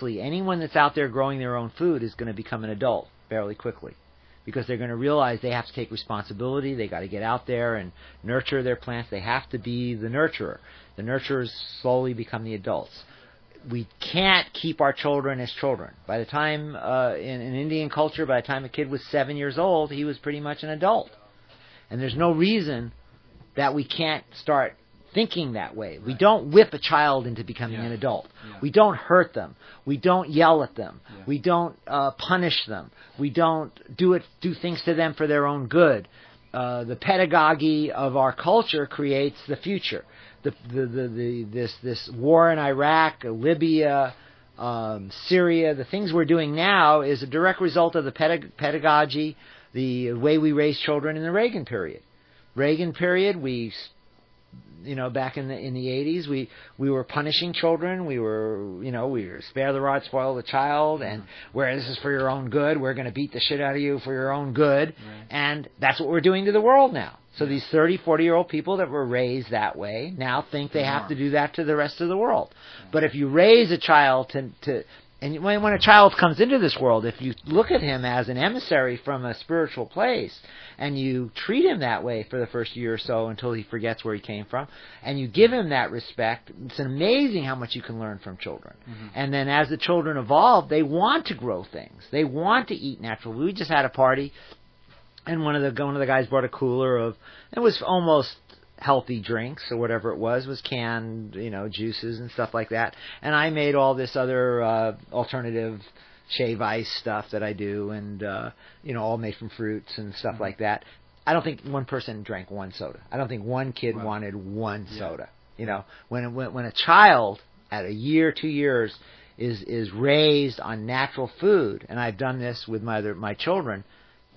obviously anyone that's out there growing their own food is going to become an adult fairly quickly, because they're going to realize they have to take responsibility. They got to get out there and nurture their plants. They have to be the nurturer. The nurturers slowly become the adults. We can't keep our children as children. By the time, in Indian culture, by the time a kid was 7 years old, he was pretty much an adult. And there's no reason that we can't start thinking that way. We don't whip a child into becoming an adult. We don't hurt them. We don't yell at them. We don't punish them. We don't do things to them for their own good. The pedagogy of our culture creates the future. This war in Iraq, Libya, Syria, the things we're doing now is a direct result of the pedagogy, the way we raise children in the Reagan period. Back in the 80s, we were punishing children. We were spare the rod, spoil the child, and where this is for your own good, we're going to beat the shit out of you for your own good. Right. And that's what we're doing to the world now. So these 30, 40-year-old people that were raised that way now think they have to do that to the rest of the world. Yeah. But if you raise a child and when a child comes into this world, if you look at him as an emissary from a spiritual place, and you treat him that way for the first year or so until he forgets where he came from, and you give him that respect, it's amazing how much you can learn from children. Mm-hmm. And then as the children evolve, they want to grow things. They want to eat natural. We just had a party, and one of the guys brought a cooler of, it was almost healthy drinks or whatever it was canned, juices and stuff like that. And I made all this other alternative shave ice stuff that I do, and all made from fruits and stuff like that. I don't think one person drank one soda. I don't think one kid wanted one soda. When a child at a year, 2 years is raised on natural food, and I've done this with my children,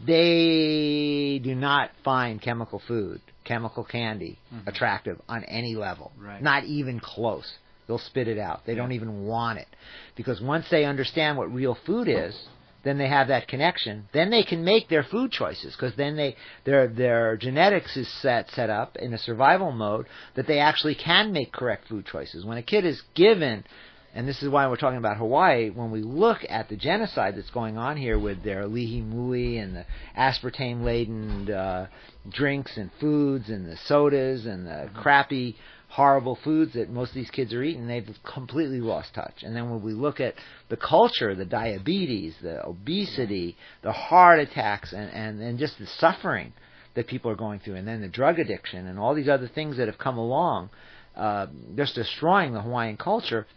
they do not find chemical candy attractive on any level. Right. Not even close. They'll spit it out. They don't even want it. Because once they understand what real food is, then they have that connection. Then they can make their food choices, because then their genetics is set up in a survival mode that they actually can make correct food choices. When a kid is given, and this is why we're talking about Hawaii, when we look at the genocide that's going on here with their lihi mui and the aspartame-laden drinks and foods and the sodas and the crappy, horrible foods that most of these kids are eating, they've completely lost touch. And then when we look at the culture, the diabetes, the obesity, the heart attacks, and just the suffering that people are going through, and then the drug addiction and all these other things that have come along, just destroying the Hawaiian culture.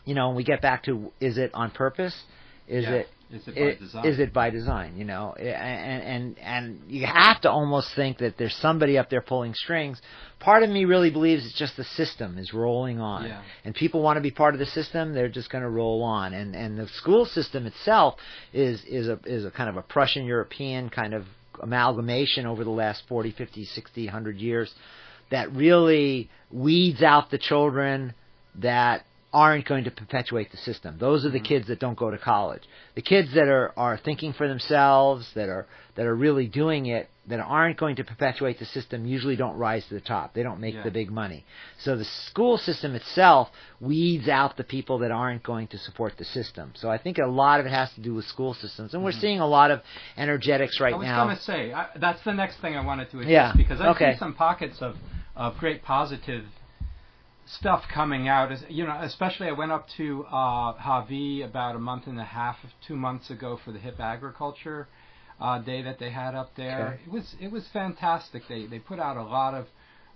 And we get back to, is it on purpose? Is it by design? And you have to almost think that there's somebody up there pulling strings. Part of me really believes it's just the system is rolling on. Yeah. And people want to be part of the system, they're just going to roll on. And the school system itself is a kind of a Prussian European kind of amalgamation over the last 40, 50, 60, 100 years that really weeds out the children that aren't going to perpetuate the system. Those are the kids that don't go to college. The kids that are thinking for themselves, that are really doing it, that aren't going to perpetuate the system, usually don't rise to the top. They don't make the big money. So the school system itself weeds out the people that aren't going to support the system. So I think a lot of it has to do with school systems. And we're seeing a lot of energetics right now. I was going to say, that's the next thing I wanted to address, because I see some pockets of great positive stuff coming out. Especially I went up to Hawaii about a month and a half, 2 months ago for the hip agriculture day that they had up there. Okay. It was fantastic. They put out a lot of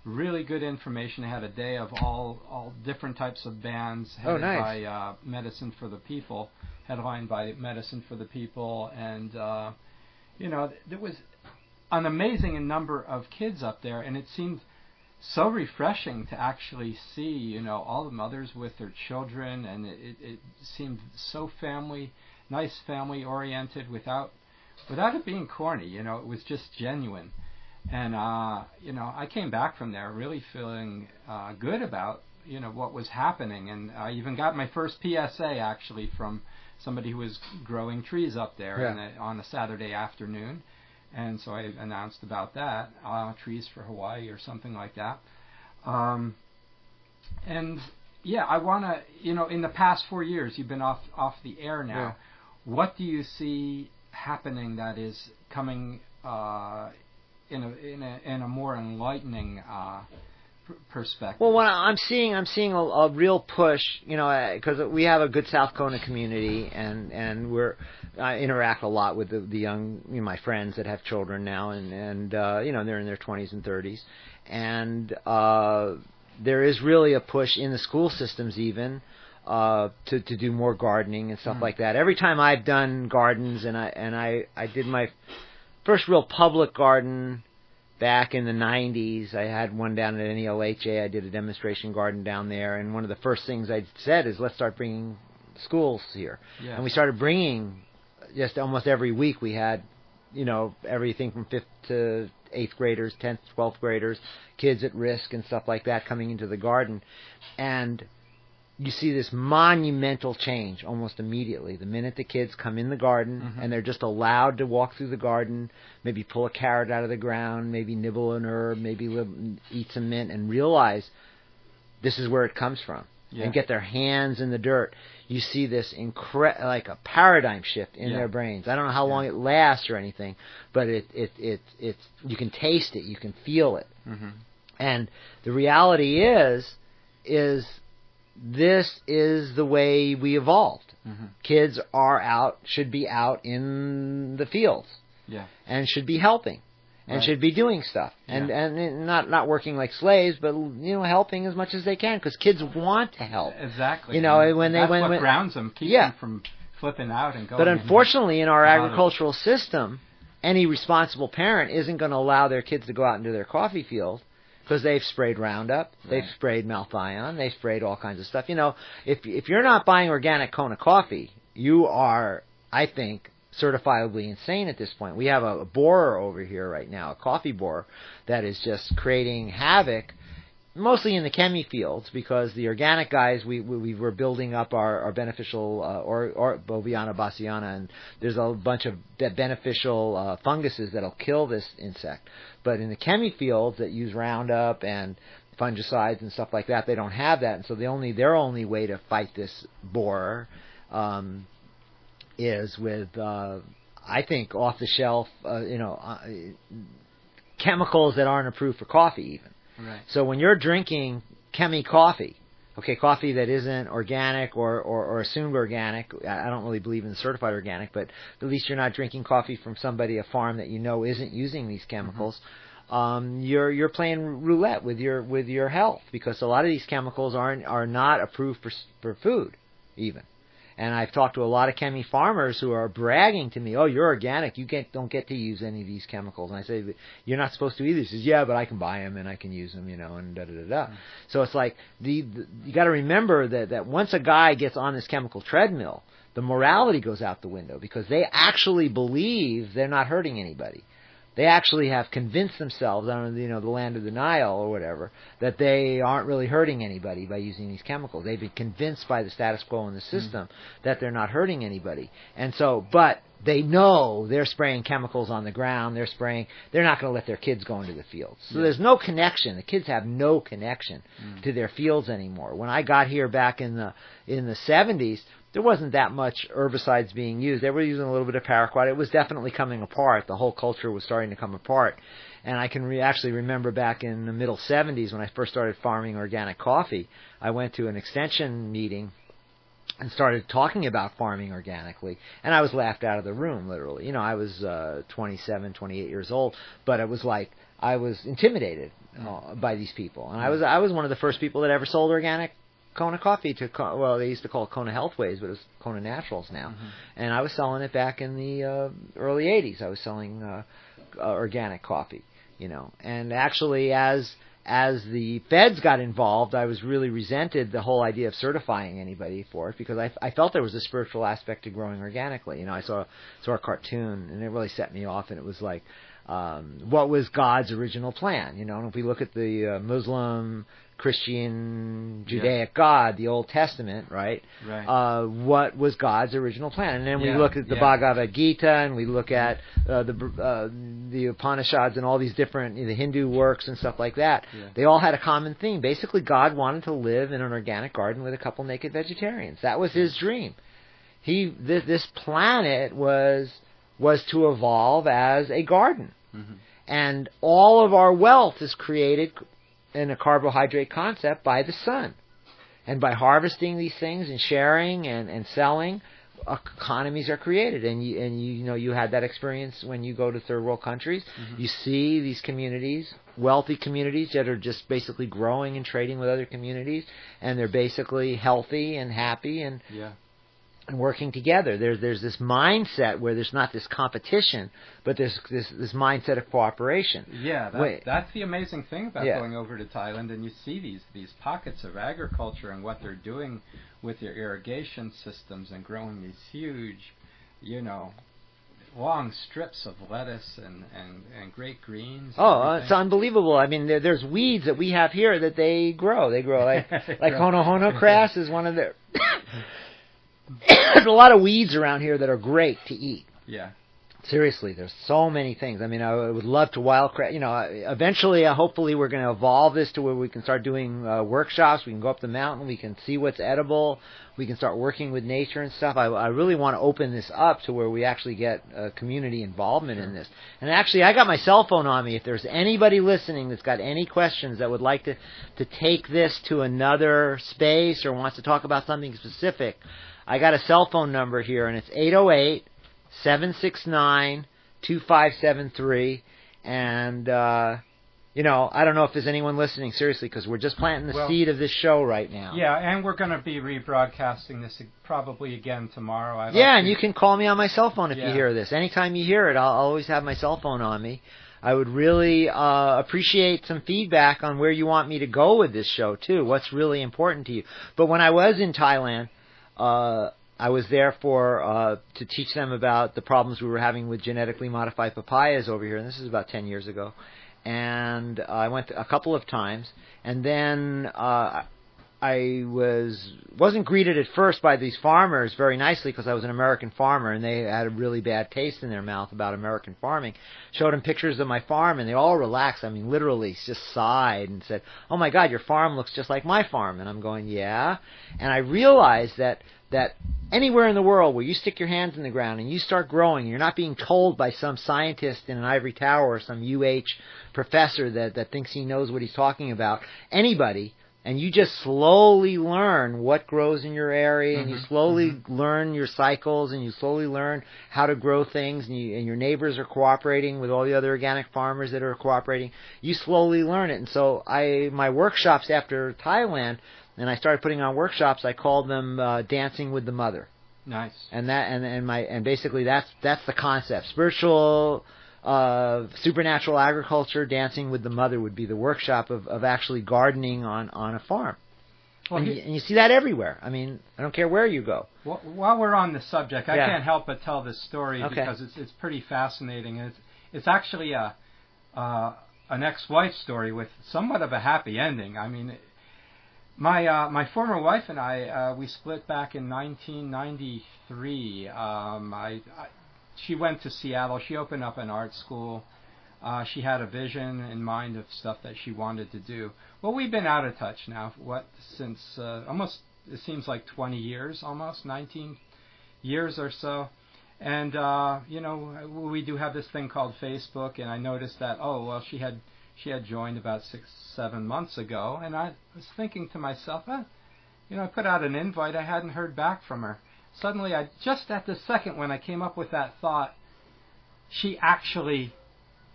really good information. They had a day of all different types of bands headed by Medicine for the People, headlined by Medicine for the People, and there was an amazing number of kids up there, and it seemed so refreshing to actually see, all the mothers with their children, and it seemed so nice family oriented without it being corny. It was just genuine. And I came back from there really feeling good about what was happening, and I even got my first PSA actually from somebody who was growing trees up there on a Saturday afternoon. And so I announced about that, Trees for Hawaii or something like that. And I want to, in the past 4 years, you've been off the air now. Yeah. What do you see happening that is coming in a more enlightening perspective? Well, what I'm seeing a real push, because we have a good South Kona community, and I interact a lot with the young, my friends that have children now, and they're in their 20s and 30s, and there is really a push in the school systems even to do more gardening and stuff like that. Every time I've done gardens, and I did my first real public garden back in the 90s. I had one down at NELHA. I did a demonstration garden down there, and one of the first things I said is, let's start bringing schools here. Yeah. And we started bringing, just almost every week we had, everything from 5th to 8th graders, 10th, 12th graders, kids at risk and stuff like that coming into the garden. And you see this monumental change almost immediately. The minute the kids come in the garden and they're just allowed to walk through the garden, maybe pull a carrot out of the ground, maybe nibble an herb, maybe eat some mint, and realize this is where it comes from, and get their hands in the dirt, you see this like a paradigm shift in their brains. I don't know how long it lasts or anything, but it's you can taste it, you can feel it. And the reality is this is the way we evolved. Kids should be out in the fields, and should be helping, and should be doing stuff, and not working like slaves, but helping as much as they can, because kids want to help. Exactly. That's what grounds them, keeps them from flipping out and going. But unfortunately, in our agricultural system, any responsible parent isn't going to allow their kids to go out into their coffee field, because they've sprayed Roundup, they've sprayed Malthion, they've sprayed all kinds of stuff. If you're not buying organic Kona coffee, you are, I think, certifiably insane at this point. We have a borer over here right now, a coffee borer, that is just creating havoc, mostly in the chemi fields, because the organic guys, we were building up our beneficial or Boviana bassiana, and there's a bunch of beneficial funguses that'll kill this insect. But in the chemi fields that use Roundup and fungicides and stuff like that, they don't have that, and so their only way to fight this borer is with I think off the shelf chemicals that aren't approved for coffee even. Right. So when you're drinking chemi coffee, coffee that isn't organic or assumed organic, I don't really believe in certified organic, but at least you're not drinking coffee from a farm that isn't using these chemicals. You're playing roulette with your health, because a lot of these chemicals are not approved for food even. And I've talked to a lot of chemi farmers who are bragging to me, "Oh, you're organic. You don't get to use any of these chemicals." And I say, "You're not supposed to either." He says, "Yeah, but I can buy them and I can use them, and da da da da." So it's like you got to remember that once a guy gets on this chemical treadmill, the morality goes out the window, because they actually believe they're not hurting anybody. They actually have convinced themselves on the land of the Nile or whatever that they aren't really hurting anybody by using these chemicals. They've been convinced by the status quo in the system that they're not hurting anybody. And so, but they know they're spraying chemicals on the ground. They're not going to let their kids go into the fields. So there's no connection. The kids have no connection to their fields anymore. When I got here back in the 70s, there wasn't that much herbicides being used. They were using a little bit of paraquat. It was definitely coming apart. The whole culture was starting to come apart. And I can actually remember back in the middle 70s when I first started farming organic coffee, I went to an extension meeting and started talking about farming organically. And I was laughed out of the room, literally. I was 27, 28 years old, but it was like I was intimidated by these people. And I was one of the first people that ever sold organic Kona coffee they used to call it Kona Healthways, but it's Kona Naturals now. And I was selling it back in the early 80s. I was selling organic coffee, And actually, as the feds got involved, I was really resented the whole idea of certifying anybody for it, because I felt there was a spiritual aspect to growing organically. I saw a cartoon, and it really set me off, and it was like, what was God's original plan? You know, and if we look at the Muslim, Christian, Judaic God, the Old Testament, right? What was God's original plan? And then we look at the Bhagavad Gita, and we look at the Upanishads and all these different the Hindu works and stuff like that. They all had a common theme. Basically, God wanted to live in an organic garden with a couple naked vegetarians. That was his dream. This planet was to evolve as a garden. And all of our wealth is created in a carbohydrate concept by the sun. And by harvesting these things and sharing and selling, economies are created. And you had that experience when you go to third world countries. You see these communities, wealthy communities that are just basically growing and trading with other communities, and they're basically healthy and happy and working together. There's this mindset where there's not this competition, but there's this mindset of cooperation. That's the amazing thing about going over to Thailand, and you see these pockets of agriculture and what they're doing with their irrigation systems and growing these huge, long strips of lettuce and great greens. It's unbelievable. I mean, there's weeds that we have here that they grow. They grow like hono grass is one of their... There's a lot of weeds around here that are great to eat. Seriously, there's so many things. I mean, I would love to wildcraft. Eventually, hopefully, we're going to evolve this to where we can start doing workshops. We can go up the mountain. We can see what's edible. We can start working with nature and stuff. I really want to open this up to where we actually get community involvement in this. And actually, I got my cell phone on me. If there's anybody listening that's got any questions that would like to take this to another space or wants to talk about something specific, I got a cell phone number here, and it's 808-769-2573. And, I don't know if there's anyone listening, seriously, because we're just planting the seed of this show right now. And we're going to be rebroadcasting this probably again tomorrow. And you can call me on my cell phone if you hear this. Anytime you hear it, I'll always have my cell phone on me. I would really appreciate some feedback on where you want me to go with this show, too. What's really important to you. But when I was in Thailand... I was there to teach them about the problems we were having with genetically modified papayas over here, and this is about 10 years ago. And I went a couple of times, and then I wasn't greeted at first by these farmers very nicely because I was an American farmer, and they had a really bad taste in their mouth about American farming. Showed them pictures of my farm, and they all relaxed. I mean, literally just sighed and said, "Oh my God, your farm looks just like my farm." And I'm going, "Yeah." And I realized that anywhere in the world where you stick your hands in the ground and you start growing, you're not being told by some scientist in an ivory tower or some UH professor that thinks he knows what he's talking about. Anybody. And you just slowly learn what grows in your area, and you slowly learn your cycles, and you slowly learn how to grow things, and your neighbors are cooperating with all the other organic farmers that are cooperating. You slowly learn it. And so my workshops after Thailand, and I started putting on workshops, I called them Dancing with the Mother. Nice. And basically that's the concept. Spiritual supernatural agriculture, dancing with the mother would be the workshop of actually gardening on a farm. Well, and you see that everywhere. I mean, I don't care where you go. Well, while we're on the subject, I can't help but tell this story because it's pretty fascinating. And it's actually an ex-wife story with somewhat of a happy ending. I mean, my former wife and I, we split back in 1993. She went to Seattle. She opened up an art school. She had a vision in mind of stuff that she wanted to do. Well, we've been out of touch now, since almost, it seems like 20 years, almost 19 years or so. And, we do have this thing called Facebook, and I noticed that, she had joined about 6-7 months ago, and I was thinking to myself, I put out an invite. I hadn't heard back from her. Suddenly, just at the second when I came up with that thought, she actually,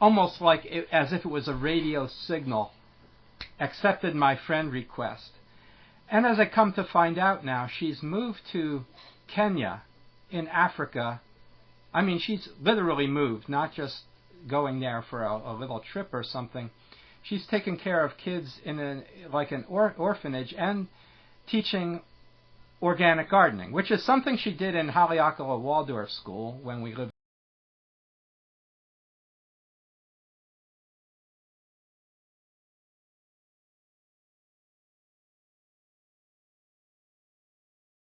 almost like as if it was a radio signal, accepted my friend request. And as I come to find out now, she's moved to Kenya in Africa. I mean, she's literally moved, not just going there for a little trip or something. She's taking care of kids in an orphanage and teaching organic gardening, which is something she did in Haleakala Waldorf School when we lived